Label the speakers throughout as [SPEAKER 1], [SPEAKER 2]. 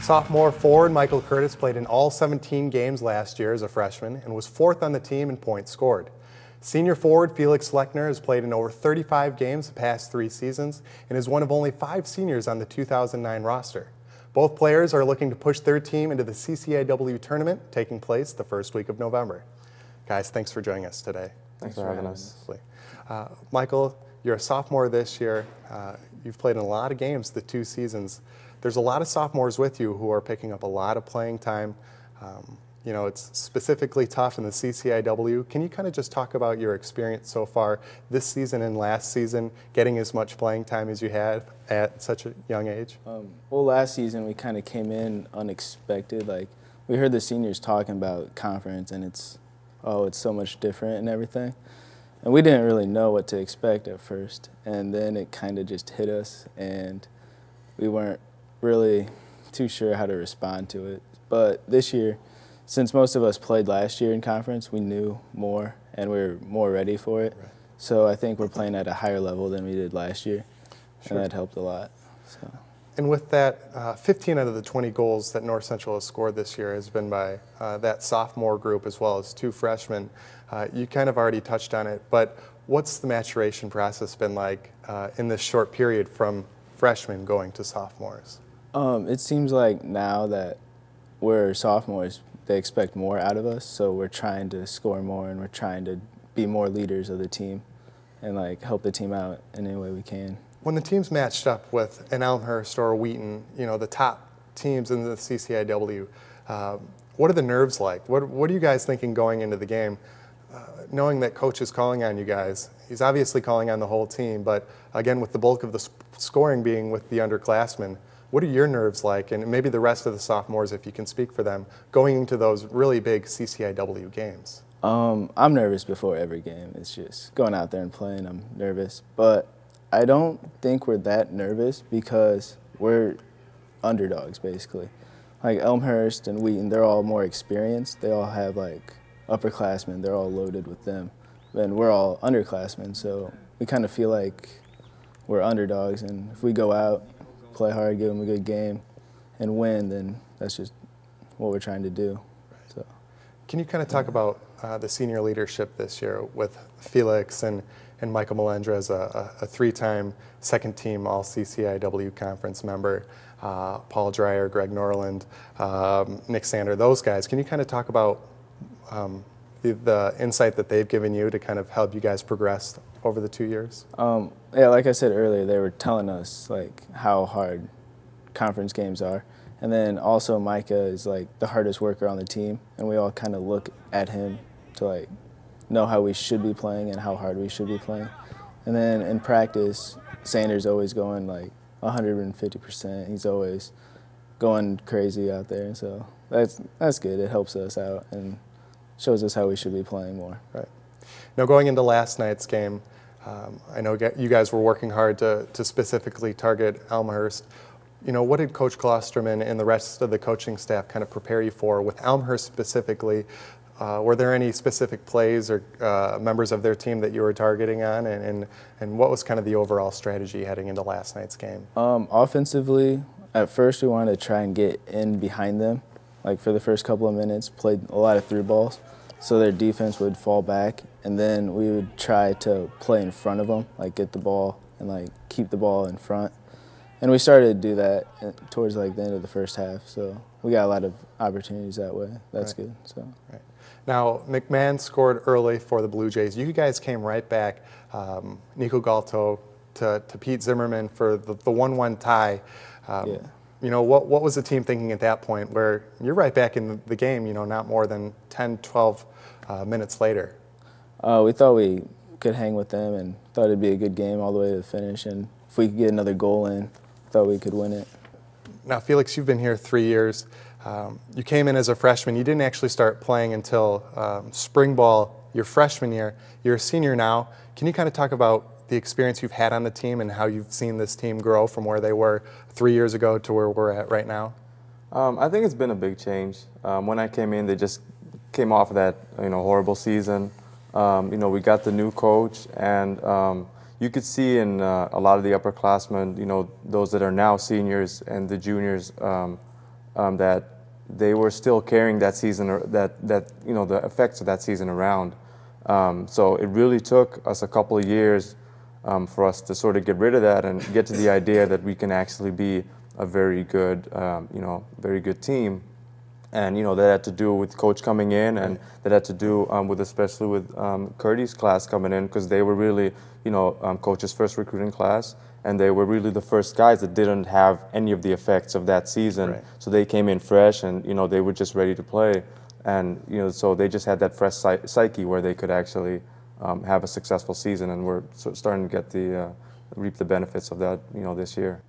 [SPEAKER 1] Sophomore forward Michael Curtis played in all 17 games last year as a freshman and was fourth on the team in points scored. Senior forward Felix Lechner has played in over 35 games the past 3 seasons and is one of only 5 seniors on the 2009 roster. Both players are looking to push their team into the CCIW tournament taking place the first week of November. Guys, thanks for joining us today.
[SPEAKER 2] Thanks for having us.
[SPEAKER 1] Michael, you're a sophomore this year. You've played in a lot of games the 2 seasons. There's a lot of sophomores with you who are picking up a lot of playing time. You know, it's specifically tough in the CCIW. Can you kind of just talk about your experience so far this season and last season, getting as much playing time as you had at such a young age?
[SPEAKER 3] Well, last season we kind of came in unexpected. Like, we heard the seniors talking about conference and it's so much different and everything. And we didn't really know what to expect at first. And then it kind of just hit us and we weren't really too sure how to respond to it. But this year, since most of us played last year in conference, we knew more and we were more ready for it. Right. So I think we're playing at a higher level than we did last year, and that helped a lot. So.
[SPEAKER 1] And with that, 15 out of the 20 goals that North Central has scored this year has been by that sophomore group as well as 2 freshmen. You kind of already touched on it, but what's the maturation process been like in this short period from freshmen going to sophomores?
[SPEAKER 3] It seems like now that we're sophomores, they expect more out of us, so we're trying to score more and we're trying to be more leaders of the team and like help the team out in any way we can.
[SPEAKER 1] When the team's matched up with an Elmhurst or a Wheaton, you know, the top teams in the CCIW, what are the nerves like? What are you guys thinking going into the game? Knowing that coach is calling on you guys, he's obviously calling on the whole team, but again, with the bulk of the scoring being with the underclassmen, what are your nerves like, and maybe the rest of the sophomores, if you can speak for them, going into those really big CCIW games?
[SPEAKER 3] I'm nervous before every game. It's just going out there and playing, I'm nervous. But I don't think we're that nervous because we're underdogs, basically. Like Elmhurst and Wheaton, they're all more experienced. They all have like upperclassmen. They're all loaded with them. And we're all underclassmen, so we kind of feel like we're underdogs. And if we go out, play hard, give them a good game, and win, then that's just what we're trying to do. So,
[SPEAKER 1] can you kind of talk about the senior leadership this year with Felix and Michael Melendra as a 3-time second-team All-CCIW conference member, Paul Dreyer, Greg Norland, Nick Sander, those guys. Can you kind of talk about the insight that they've given you to kind of help you guys progress over the 2 years?
[SPEAKER 3] Yeah, like I said earlier, they were telling us like how hard conference games are. And then also Micah is like the hardest worker on the team, and we all kind of look at him to like know how we should be playing and how hard we should be playing. And then in practice, Sanders always going like 150%. He's always going crazy out there, and so that's good. It helps us out and shows us how we should be playing more.
[SPEAKER 1] Right. Now, going into last night's game, I know you guys were working hard to specifically target Elmhurst. You know, what did Coach Klosterman and the rest of the coaching staff kind of prepare you for with Elmhurst specifically? Were there any specific plays or members of their team that you were targeting on, and what was kind of the overall strategy heading into last night's game?
[SPEAKER 3] Offensively, at first we wanted to try and get in behind them. Like for the first couple of minutes, played a lot of through balls, so their defense would fall back, and then we would try to play in front of them, like get the ball and like keep the ball in front. And we started to do that towards like the end of the first half, so we got a lot of opportunities that way. That's good. So.
[SPEAKER 1] Right. Now, McMahon scored early for the Blue Jays. You guys came right back, Nico Galto to Pete Zimmerman for the 1-1 tie.
[SPEAKER 3] Yeah.
[SPEAKER 1] You know, what was the team thinking at that point where you're right back in the game, you know, not more than 10, 12 minutes later?
[SPEAKER 3] We thought we could hang with them and thought it'd be a good game all the way to the finish. And if we could get another goal in, thought we could win it.
[SPEAKER 1] Now, Felix, you've been here 3 years. You came in as a freshman. You didn't actually start playing until spring ball your freshman year. You're a senior now. Can you kind of talk about the experience you've had on the team and how you've seen this team grow from where they were 3 years ago to where we're at right now?
[SPEAKER 2] I think it's been a big change. When I came in, they just came off of that horrible season. We got the new coach, and you could see in a lot of the upperclassmen, those that are now seniors and the juniors, that they were still carrying that season, or that the effects of that season around. So it really took us a couple of years for us to sort of get rid of that and get to the idea that we can actually be a very good, very good team. And that had to do with coach coming in, and that had to do with, especially with Curdy's class coming in, because they were really, coach's first recruiting class, and they were really the first guys that didn't have any of the effects of that season.
[SPEAKER 1] Right.
[SPEAKER 2] So they came in fresh, and they were just ready to play, and so they just had that fresh psyche where they could actually have a successful season, and we're starting to get reap the benefits of that, this year.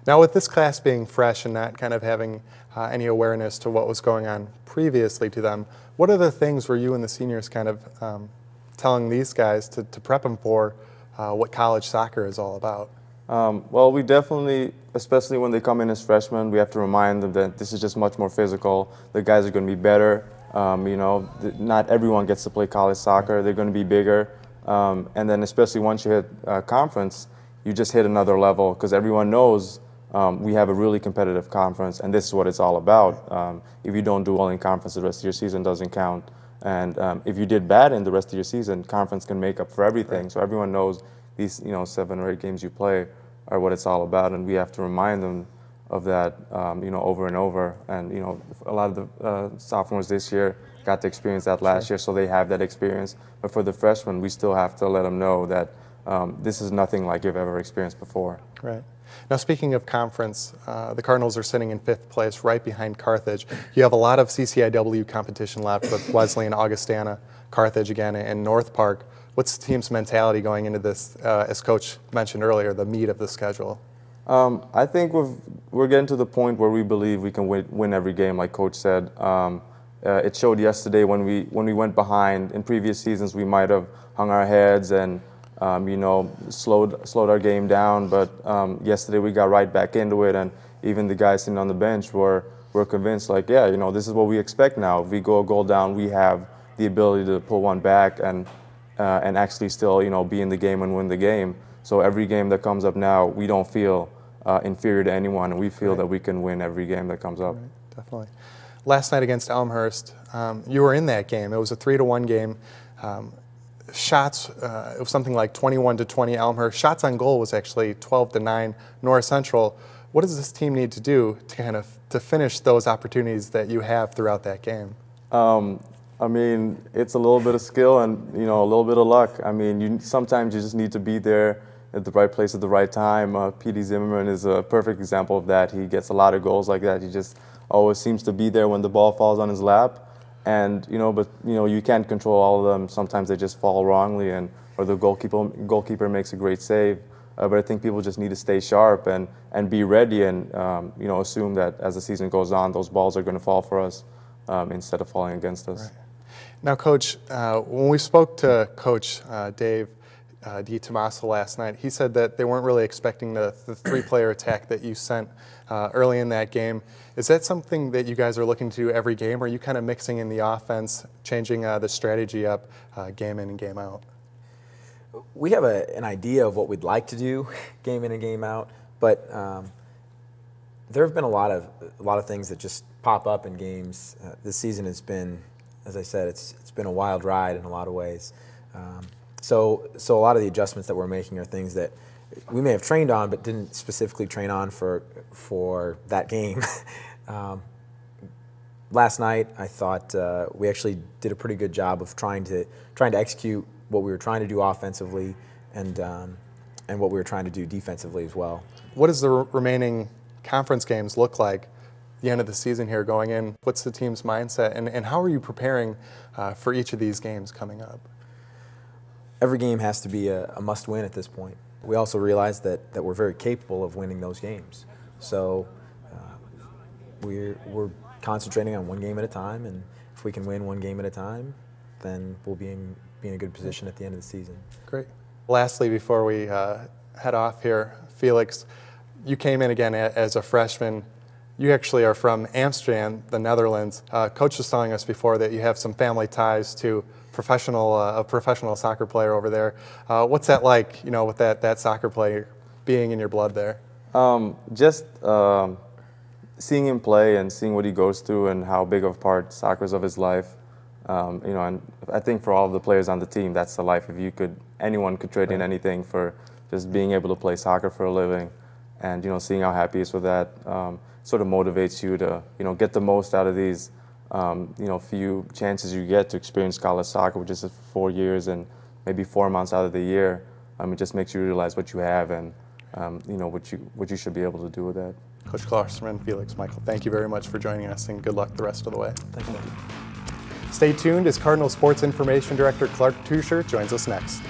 [SPEAKER 1] Now, with this class being fresh and not kind of having any awareness to what was going on previously to them, what other things were you and the seniors kind of telling these guys to prep them for what college soccer is all about?
[SPEAKER 2] Well, we definitely, especially when they come in as freshmen, we have to remind them that this is just much more physical. The guys are going to be better. Not everyone gets to play college soccer. They're going to be bigger. And then especially once you hit conference, you just hit another level, because everyone knows we have a really competitive conference, and this is what it's all about. If you don't do well in conference, the rest of your season doesn't count. And if you did bad in the rest of your season, conference can make up for everything. Right. So everyone knows these 7 or 8 games you play are what it's all about, and we have to remind them of that over and over. And a lot of the sophomores this year got to experience that last year, so they have that experience. But for the freshmen, we still have to let them know that this is nothing like you've ever experienced before.
[SPEAKER 1] Right. Now, speaking of conference, the Cardinals are sitting in 5th place, right behind Carthage. You have a lot of CCIW competition left with Wesleyan, Augustana, Carthage again, and North Park. What's the team's mentality going into this, as Coach mentioned earlier, the meat of the schedule?
[SPEAKER 2] I think we're getting to the point where we believe we can win every game, like Coach said. It showed yesterday when we went behind. In previous seasons, we might have hung our heads and slowed our game down, but yesterday we got right back into it, and even the guys sitting on the bench were convinced, like, yeah, this is what we expect now. If we go a goal down, we have the ability to pull one back and actually still be in the game and win the game. So every game that comes up now, we don't feel inferior to anyone, and we feel that we can win every game that comes up.
[SPEAKER 1] Right, definitely. Last night against Elmhurst, you were in that game. It was a 3-1 game. Shots, it was something like 21-20 Elmhurst. Shots on goal was actually 12-9 North Central. What does this team need to do to finish those opportunities that you have throughout that game?
[SPEAKER 2] I mean, it's a little bit of skill and a little bit of luck. I mean, sometimes you just need to be there at the right place at the right time. P.D. Zimmerman is a perfect example of that. He gets a lot of goals like that. He just always seems to be there when the ball falls on his lap. And but you can't control all of them. Sometimes they just fall wrongly, or the goalkeeper makes a great save. But I think people just need to stay sharp and be ready, and assume that as the season goes on, those balls are going to fall for us instead of falling against us.
[SPEAKER 1] Right. Now, Coach, when we spoke to Coach Dave DiTomaso last night, he said that they weren't really expecting the 3-player attack that you sent early in that game. Is that something that you guys are looking to do every game, or are you kind of mixing in the offense, changing the strategy up game in and game out?
[SPEAKER 4] We have an idea of what we'd like to do game in and game out, but there have been a lot of things that just pop up in games. This season has been, as I said, it's been a wild ride in a lot of ways. So a lot of the adjustments that we're making are things that we may have trained on, but didn't specifically train on for that game. Last night, I thought we actually did a pretty good job of trying to execute what we were trying to do offensively, and what we were trying to do defensively as well.
[SPEAKER 1] What does the remaining conference games look like? The end of the season here going in. What's the team's mindset, and how are you preparing for each of these games coming up?
[SPEAKER 4] Every game has to be a must-win at this point. We also realize that we're very capable of winning those games. So we're concentrating on one game at a time, and if we can win one game at a time, then we'll be in a good position at the end of the season.
[SPEAKER 1] Great. Lastly, before we head off here, Felix, you came in again as a freshman. You actually are from Amsterdam, the Netherlands. Coach was telling us before that you have some family ties to a professional soccer player over there. What's that like, with that soccer player being in your blood there?
[SPEAKER 2] seeing him play and seeing what he goes through and how big of a part soccer is of his life, you know, and I think for all of the players on the team, that's the life. If you could, anyone could trade in anything for just being able to play soccer for a living, and, you know, seeing how happy he is with that, sort of motivates you to, you know, get the most out of these, you know, few chances you get to experience college soccer, which is 4 years and maybe 4 months out of the year. It just makes you realize what you have and, you know, what you should be able to do with that.
[SPEAKER 1] Coach Klausman, Felix, Michael, thank you very much for joining us, and good luck the rest of the way.
[SPEAKER 4] Thank you.
[SPEAKER 1] Stay tuned as Cardinal Sports Information Director Clark Tuscher joins us next.